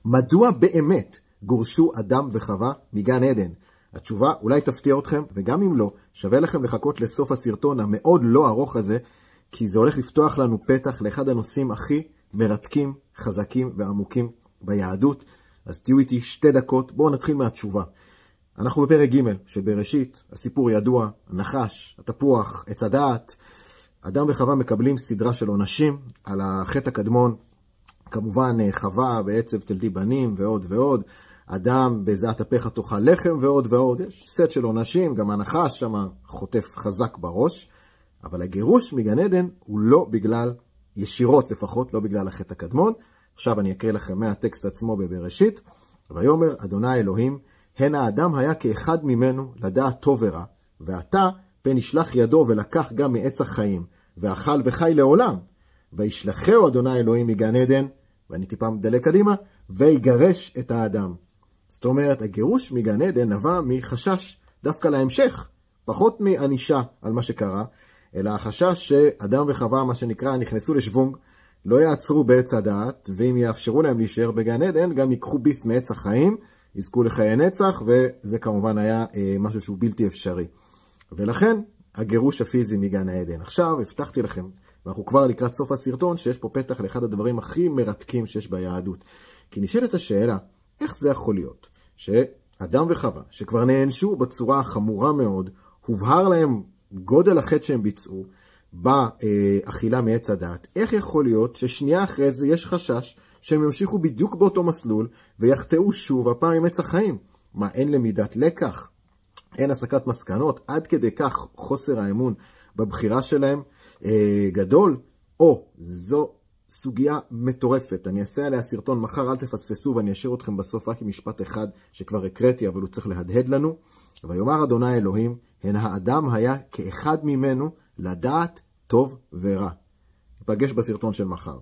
מדוע באמת גורשו אדם וחווה מגן עדן? התשובה אולי תפתיע אתכם, וגם אם לא, שווה לכם לחכות לסוף הסרטון המאוד לא ארוך הזה, כי זה הולך לפתוח לנו פתח לאחד הנושאים הכי מרתקים, חזקים ועמוקים ביהדות. אז תהיו איתי 2 דקות, בואו נתחיל מהתשובה. אנחנו בפרק ג' שבראשית, הסיפור ידוע, הנחש, התפוח, עץ הדעת. אדם וחווה מקבלים סדרה של עונשים על החטא הקדמון. כמובן חווה בעצב תלדי בנים ועוד ועוד. אדם בזעת אפיך תאכל לחם ועוד ועוד. יש סט של עונשים, גם הנחש שם חוטף חזק בראש. אבל הגירוש מגן עדן הוא לא בגלל, ישירות לפחות, לא בגלל החטא הקדמון. עכשיו אני אקריא לכם מהטקסט עצמו בבראשית. ויאמר אדוני אלוהים, הן האדם היה כאחד ממנו לדעת טוב ורע, ועתה פן ישלח ידו ולקח גם מעץ החיים, ואכל וחי לעולם. וישלחהו אדוני אלוהים מגן עדן, ואני טיפה מדלק קדימה, ויגרש את האדם. זאת אומרת, הגירוש מגן עדן נבע מחשש דווקא להמשך, פחות מענישה על מה שקרה, אלא החשש שאדם וחווה, מה שנקרא, נכנסו לשוונג, לא יעצרו בעץ הדעת, ואם יאפשרו להם להישאר בגן עדן, גם ייקחו ביס מעץ החיים, יזכו לחיי נצח, וזה כמובן היה משהו שהוא בלתי אפשרי. ולכן, הגירוש הפיזי מגן העדן. עכשיו, הבטחתי לכם, ואנחנו כבר לקראת סוף הסרטון, שיש פה פתח לאחד הדברים הכי מרתקים שיש ביהדות. כי נשאלת השאלה, איך זה יכול להיות שאדם וחווה, שכבר נענשו בצורה החמורה מאוד, הובהר להם גודל החטא שהם ביצעו, באכילה מעץ הדעת, איך יכול להיות ששנייה אחרי זה יש חשש שהם ימשיכו בדיוק באותו מסלול ויחטאו שוב הפעם עם עץ החיים? מה, אין למידת לקח? אין הסקת מסקנות? עד כדי כך חוסר האמון בבחירה שלהם גדול? או זו סוגיה מטורפת, אני אעשה עליה סרטון מחר, אל תפספסו, ואני אשאיר אתכם בסוף רק עם משפט אחד שכבר הקראתי אבל הוא צריך להדהד לנו. ויאמר אדוני אלוהים, הן האדם היה כאחד ממנו לדעת טוב ורע. ניפגש בסרטון של מחר.